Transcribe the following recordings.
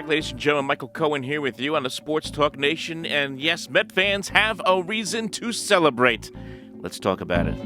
back, ladies and gentlemen. Michael Cohen here with you on the Sports Talk Nation. And yes, Met fans have a reason to celebrate. Let's talk about it.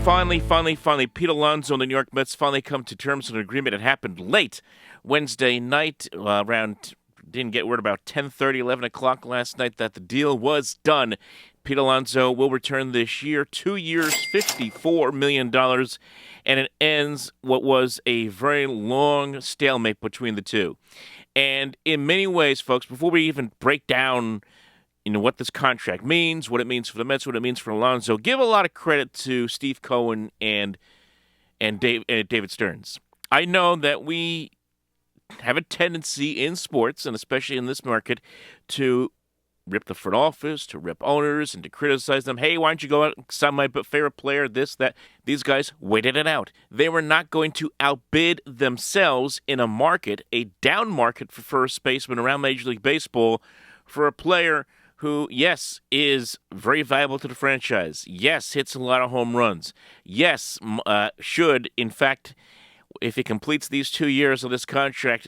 Finally, Pete Alonso and the New York Mets finally come to terms on an agreement. It happened late Wednesday night, didn't get word about 10:30, 11 o'clock last night that the deal was done. Pete Alonso will return this year, 2 years, $54 million, and it ends what was a very long stalemate between the two. And in many ways, folks, before we even break down what this contract means, what it means for the Mets, what it means for Alonso, give a lot of credit to Steve Cohen and David Stearns. I know that we have a tendency in sports, and especially in this market, to rip the front office, to rip owners, and to criticize them. Hey, why don't you go out and sign my favorite player, this, that. These guys waited it out. They were not going to outbid themselves in a market, a down market for first baseman around Major League Baseball, for a player who, yes, is very valuable to the franchise. Yes, hits a lot of home runs. Yes, should, in fact, if he completes these 2 years of this contract,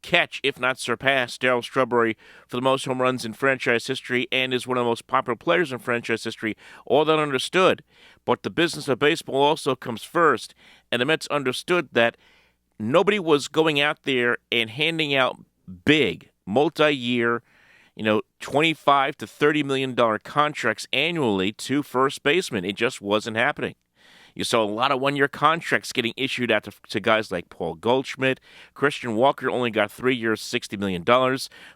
catch, if not surpass, Darryl Strawberry for the most home runs in franchise history and is one of the most popular players in franchise history. All that understood. But the business of baseball also comes first. And the Mets understood that nobody was going out there and handing out big, multi-year, $25 to $30 million contracts annually to first basemen. It just wasn't happening. You saw a lot of one-year contracts getting issued out to guys like Paul Goldschmidt. Christian Walker only got 3 years, $60 million.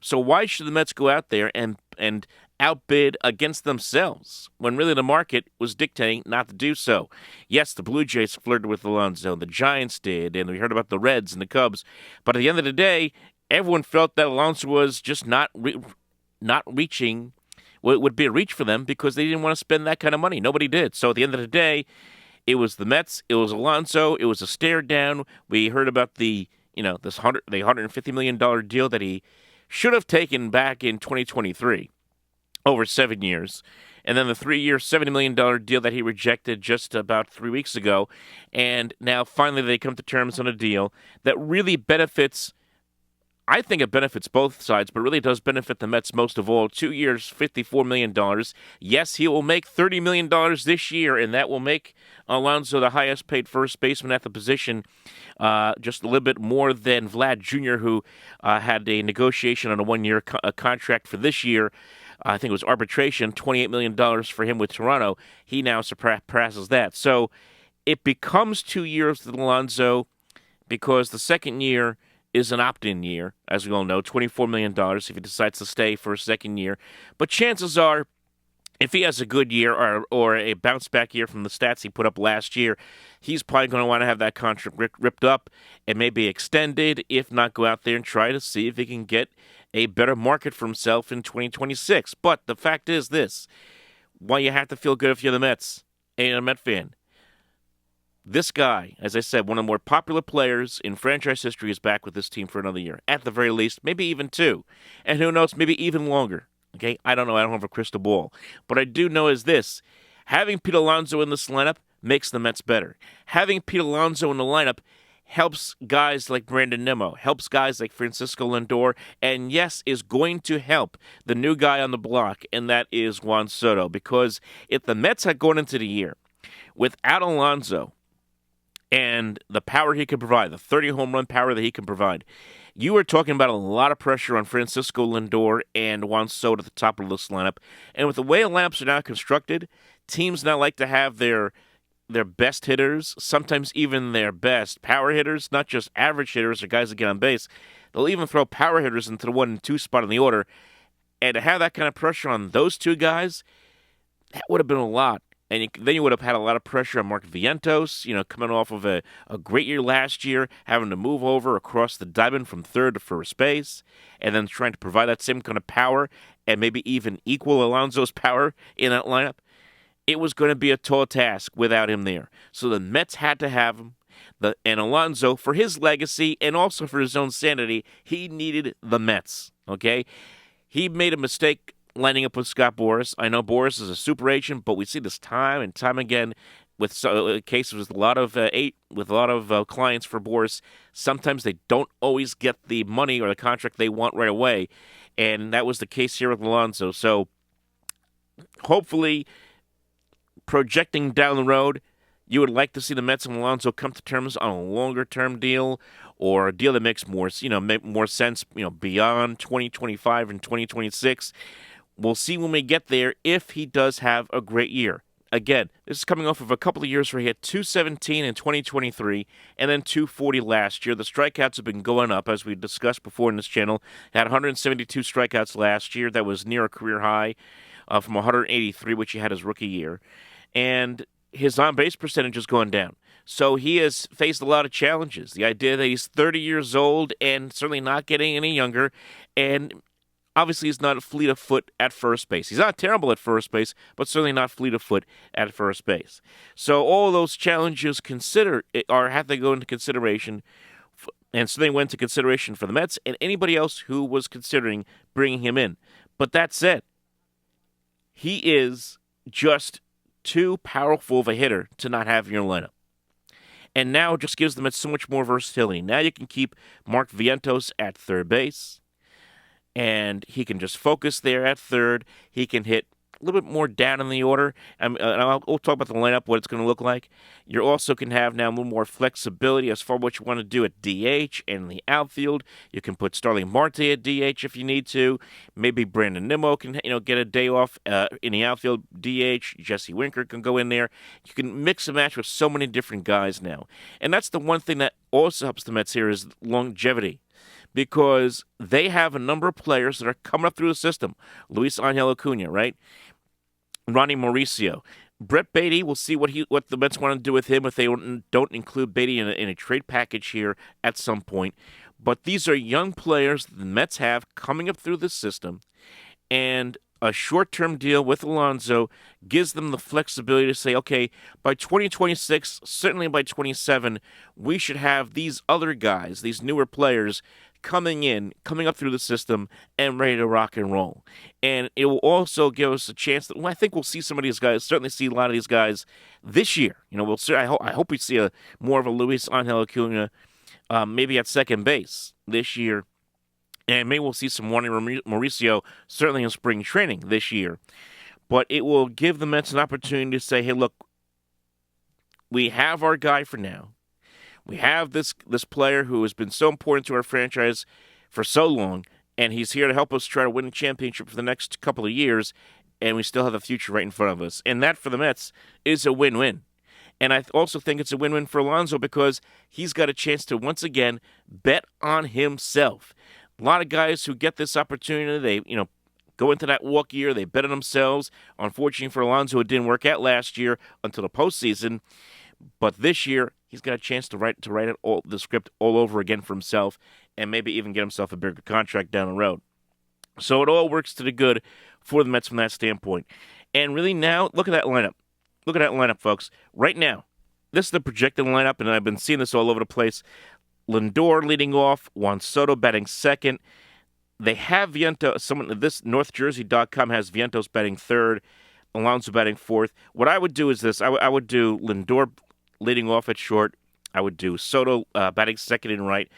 So why should the Mets go out there and outbid against themselves when really the market was dictating not to do so? Yes, the Blue Jays flirted with Alonso, the Giants did, and we heard about the Reds and the Cubs. But at the end of the day, everyone felt that Alonso was just not reaching. Well, it would be a reach for them because they didn't want to spend that kind of money. Nobody did. So at the end of the day, it was the Mets, it was Alonso, it was a stare down. We heard about the $150 million deal that he should have taken back in 2023 over 7 years. And then the 3-year, $70 million deal that he rejected just about 3 weeks ago. And now finally they come to terms on a deal that really benefits, I think it benefits both sides, but really does benefit the Mets most of all. 2 years, $54 million. Yes, he will make $30 million this year, and that will make Alonso the highest paid first baseman at the position, just a little bit more than Vlad Jr., who had a negotiation on a one-year contract for this year. I think it was arbitration, $28 million for him with Toronto. He now surpasses that. So it becomes 2 years with Alonso because the second year is an opt-in year, as we all know, $24 million if he decides to stay for a second year. But chances are, if he has a good year or a bounce-back year from the stats he put up last year, he's probably going to want to have that contract ripped up and maybe extended, if not go out there and try to see if he can get a better market for himself in 2026. But the fact is this, why you have to feel good if you're the Mets and a Met fan. This guy, as I said, one of the more popular players in franchise history, is back with this team for another year. At the very least, maybe even 2. And who knows, maybe even longer. Okay, I don't know. I don't have a crystal ball. But I do know is this. Having Pete Alonso in this lineup makes the Mets better. Having Pete Alonso in the lineup helps guys like Brandon Nimmo, helps guys like Francisco Lindor, and yes, is going to help the new guy on the block, and that is Juan Soto. Because if the Mets had gone into the year without Alonso, and the power he can provide, the 30 home run power that he can provide, you were talking about a lot of pressure on Francisco Lindor and Juan Soto at the top of this lineup. And with the way the lineups are now constructed, teams now like to have their best hitters, sometimes even their best power hitters, not just average hitters or guys that get on base. They'll even throw power hitters into the 1 and 2 spot in the order. And to have that kind of pressure on those two guys, that would have been a lot. And then you would have had a lot of pressure on Mark Vientos, coming off of a great year last year, having to move over across the diamond from third to first base, and then trying to provide that same kind of power and maybe even equal Alonso's power in that lineup. It was going to be a tall task without him there. So the Mets had to have him. And Alonso, for his legacy and also for his own sanity, he needed the Mets, okay? He made a mistake lining up with Scott Boras. I know Boras is a super agent, but we see this time and time again with cases with a lot of clients for Boras. Sometimes they don't always get the money or the contract they want right away, and that was the case here with Alonso. So hopefully, projecting down the road, you would like to see the Mets and Alonso come to terms on a longer-term deal or a deal that makes make more sense, beyond 2025 and 2026. We'll see when we get there if he does have a great year. Again, this is coming off of a couple of years where he had 217 in 2023 and then 240 last year. The strikeouts have been going up, as we discussed before in this channel. He had 172 strikeouts last year. That was near a career high from 183, which he had his rookie year. And his on-base percentage is going down. So he has faced a lot of challenges. The idea that he's 30 years old and certainly not getting any younger, and obviously he's not fleet of foot at first base. He's not terrible at first base, but certainly not fleet of foot at first base. So all those challenges have to go into consideration, and so they went into consideration for the Mets and anybody else who was considering bringing him in. But that said, he is just too powerful of a hitter to not have in your lineup. And now it just gives the Mets so much more versatility. Now you can keep Mark Vientos at third base, and he can just focus there at third. He can hit a little bit more down in the order. We'll talk about the lineup, what it's going to look like. You also can have now a little more flexibility as far as what you want to do at DH and in the outfield. You can put Starling Marte at DH if you need to. Maybe Brandon Nimmo can get a day off in the outfield DH. Jesse Winker can go in there. You can mix and match with so many different guys now. And that's the one thing that also helps the Mets here is longevity, because they have a number of players that are coming up through the system. Luis Angel Acuna, right? Ronnie Mauricio. Brett Beatty, we'll see what the Mets want to do with him if they don't include Beatty in a trade package here at some point. But these are young players the Mets have coming up through the system, and a short-term deal with Alonso gives them the flexibility to say, okay, by 2026, certainly by 27, we should have these other guys, these newer players, coming up through the system and ready to rock and roll. And it will also give us a chance that I think we'll see some of these guys, certainly see a lot of these guys this year. We'll see. I hope we see more of a Luis Angel Acuna, maybe at second base this year. And maybe we'll see some Ronnie Mauricio, certainly in spring training this year. But it will give the Mets an opportunity to say, hey, look, we have our guy for now. We have this player who has been so important to our franchise for so long, and he's here to help us try to win a championship for the next couple of years, and we still have the future right in front of us. And that, for the Mets, is a win-win. And I also think it's a win-win for Alonso because he's got a chance to, once again, bet on himself. A lot of guys who get this opportunity, they, go into that walk year, they bet on themselves. Unfortunately for Alonso, it didn't work out last year until the postseason. But this year, he's got a chance to write the script all over again for himself and maybe even get himself a bigger contract down the road. So it all works to the good for the Mets from that standpoint. And really now, look at that lineup. Look at that lineup, folks. Right now, this is the projected lineup, and I've been seeing this all over the place. Lindor leading off, Juan Soto batting second. They have Vientos. This NorthJersey.com has Vientos batting third, Alonso batting fourth. What I would do is this. I would do Lindor leading off at short. I would do Soto batting second and right.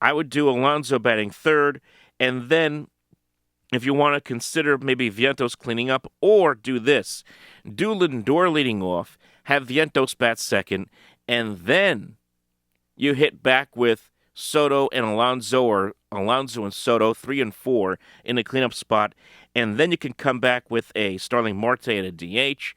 I would do Alonso batting third. And then, if you want to consider maybe Vientos cleaning up, or do this. Do Lindor leading off, have Vientos bat second, and then you hit back with Soto and Alonso, or Alonso and Soto, 3 and 4 in the cleanup spot. And then you can come back with a Starling Marte at a DH.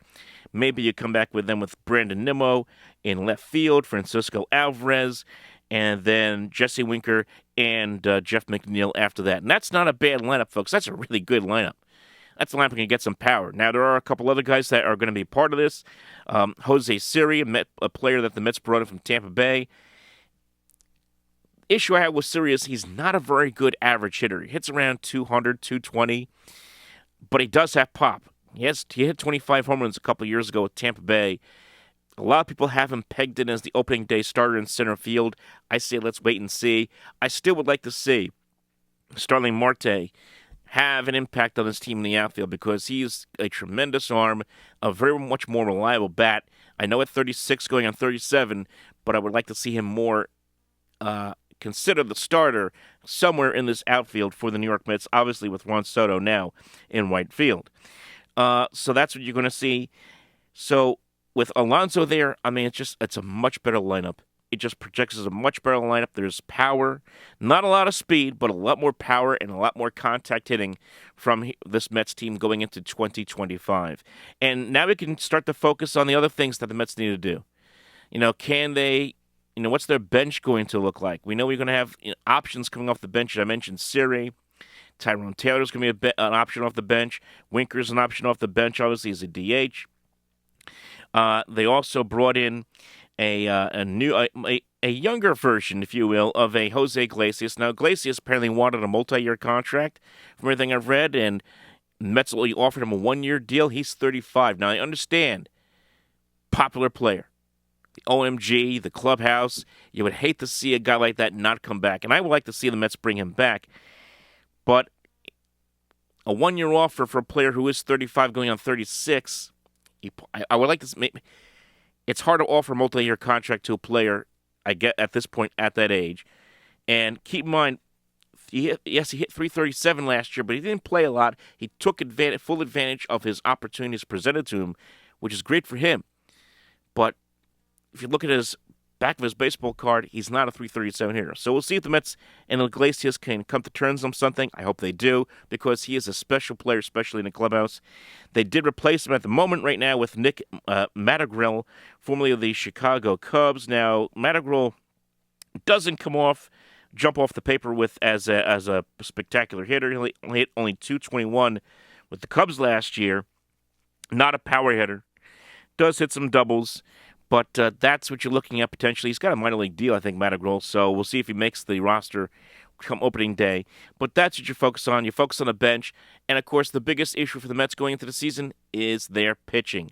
Maybe you come back with them with Brandon Nimmo in left field, Francisco Alvarez, and then Jesse Winker and Jeff McNeil after that. And that's not a bad lineup, folks. That's a really good lineup. That's a lineup that can get some power. Now, there are a couple other guys that are going to be part of this. Jose Siri, a player that the Mets brought in from Tampa Bay. Issue I have with Siri is he's not a very good average hitter. He hits around 200, 220, but he does have pop. He hit 25 home runs a couple of years ago with Tampa Bay. A lot of people have him pegged in as the opening day starter in center field. I say let's wait and see. I still would like to see Starling Marte have an impact on this team in the outfield because he's a tremendous arm, a very much more reliable bat. I know at 36 going on 37, but I would like to see him more consider the starter somewhere in this outfield for the New York Mets, obviously with Juan Soto now in right field. So that's what you're going to see. So with Alonso there, I mean, it's a much better lineup. It just projects as a much better lineup. There's power, not a lot of speed, but a lot more power and a lot more contact hitting from this Mets team going into 2025. And now we can start to focus on the other things that the Mets need to do. Can they, what's their bench going to look like? We know we're going to have options coming off the bench. I mentioned Siri. Tyrone Taylor's going to be an option off the bench. Winker's an option off the bench, obviously, as a DH. They also brought in a younger version, if you will, of a Jose Iglesias. Now, Iglesias apparently wanted a multi-year contract, from everything I've read, and Mets only offered him a one-year deal. He's 35. Now, I understand, popular player, the OMG, the clubhouse. You would hate to see a guy like that not come back, and I would like to see the Mets bring him back. But a one-year offer for a player who is 35 going on 36, I would like to. It's hard to offer a multi-year contract to a player, I get, at this point at that age. And keep in mind, he hit 337 last year, but he didn't play a lot. He took full advantage of his opportunities presented to him, which is great for him. But if you look at his back of his baseball card, he's not a 337 hitter. So we'll see if the Mets and Iglesias can come to terms on something. I hope they do, because he is a special player, especially in the clubhouse. They did replace him at the moment right now with Nick Madrigal, formerly of the Chicago Cubs. Now, Madrigal doesn't jump off the paper as a spectacular hitter. He only hit only .221 with the Cubs last year. Not a power hitter. Does hit some doubles. But that's what you're looking at potentially. He's got a minor league deal, I think, Madrigal. So we'll see if he makes the roster come opening day. But that's what you focus on. You focus on the bench. And, of course, the biggest issue for the Mets going into the season is their pitching.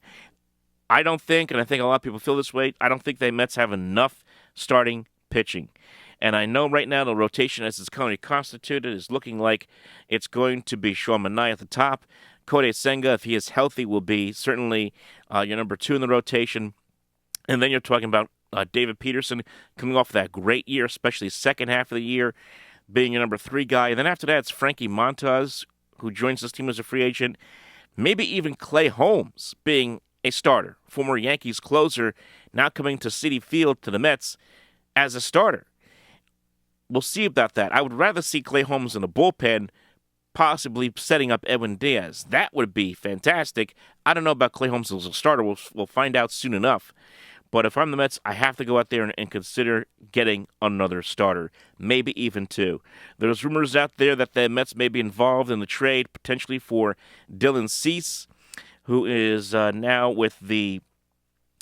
I don't think, and I think a lot of people feel this way, I don't think the Mets have enough starting pitching. And I know right now the rotation as it's currently constituted is looking like it's going to be Sean Manaea at the top. Kodai Senga, if he is healthy, will be certainly your number 2 in the rotation. And then you're talking about David Peterson coming off that great year, especially second half of the year, being your number 3 guy. And then after that, it's Frankie Montas, who joins this team as a free agent. Maybe even Clay Holmes being a starter, former Yankees closer, now coming to Citi Field to the Mets as a starter. We'll see about that. I would rather see Clay Holmes in the bullpen, possibly setting up Edwin Diaz. That would be fantastic. I don't know about Clay Holmes as a starter. We'll find out soon enough. But if I'm the Mets, I have to go out there and consider getting another starter, maybe even 2. There's rumors out there that the Mets may be involved in the trade, potentially for Dylan Cease, who is now with the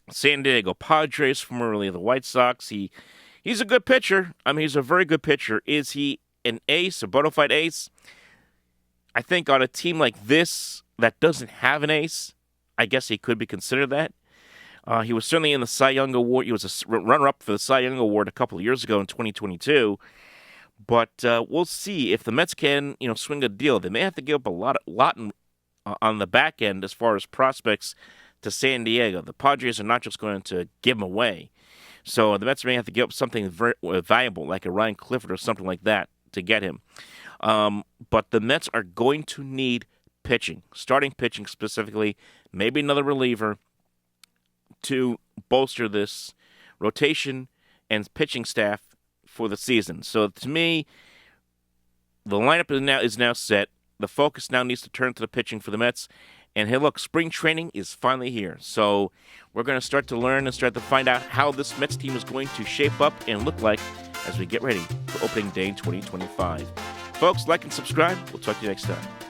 San Diego Padres, formerly the White Sox. He's a good pitcher. I mean, he's a very good pitcher. Is he an ace, a bona fide ace? I think on a team like this that doesn't have an ace, I guess he could be considered that. He was certainly in the Cy Young Award. He was a runner-up for the Cy Young Award a couple of years ago in 2022. But we'll see if the Mets can, swing a deal. They may have to give up a lot on the back end as far as prospects to San Diego. The Padres are not just going to give them away. So the Mets may have to give up something very valuable, like a Ryan Clifford or something like that, to get him. But the Mets are going to need pitching, starting pitching specifically, maybe another reliever, to bolster this rotation and pitching staff for the season. So to me, the lineup is now set. The focus now needs to turn to the pitching for the Mets. And hey, look, spring training is finally here. So we're going to start to learn and start to find out how this Mets team is going to shape up and look like as we get ready for opening day in 2025. Folks, like and subscribe. We'll talk to you next time.